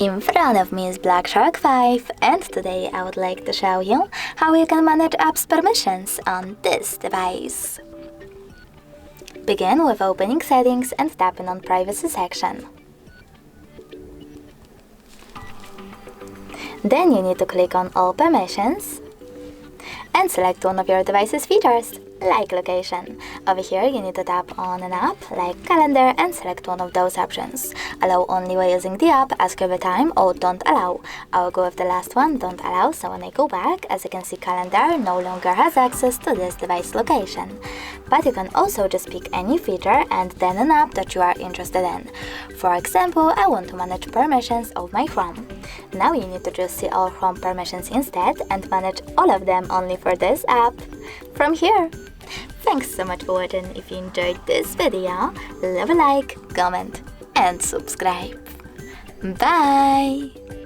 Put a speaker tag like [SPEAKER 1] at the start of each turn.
[SPEAKER 1] In front of me is Black Shark 5, and today I would like to show you how you can manage apps permissions on this device. Begin with opening settings and tapping on privacy section. Then you need to click on all permissions and select one of your device's features, like location. Over here you need to tap on an app like calendar and select one of those options. Allow only while using the app, ask every time, or don't allow. I will go with the last one, don't allow, so when I go back, as you can see, calendar no longer has access to this device location. But you can also just pick any feature and then an app that you are interested in. For example, I want to manage permissions of my Chrome. Now you need to just see all Chrome permissions instead and manage all of them only for this app from here. Thanks so much for watching. If you enjoyed this video, leave a like, comment and subscribe. Bye!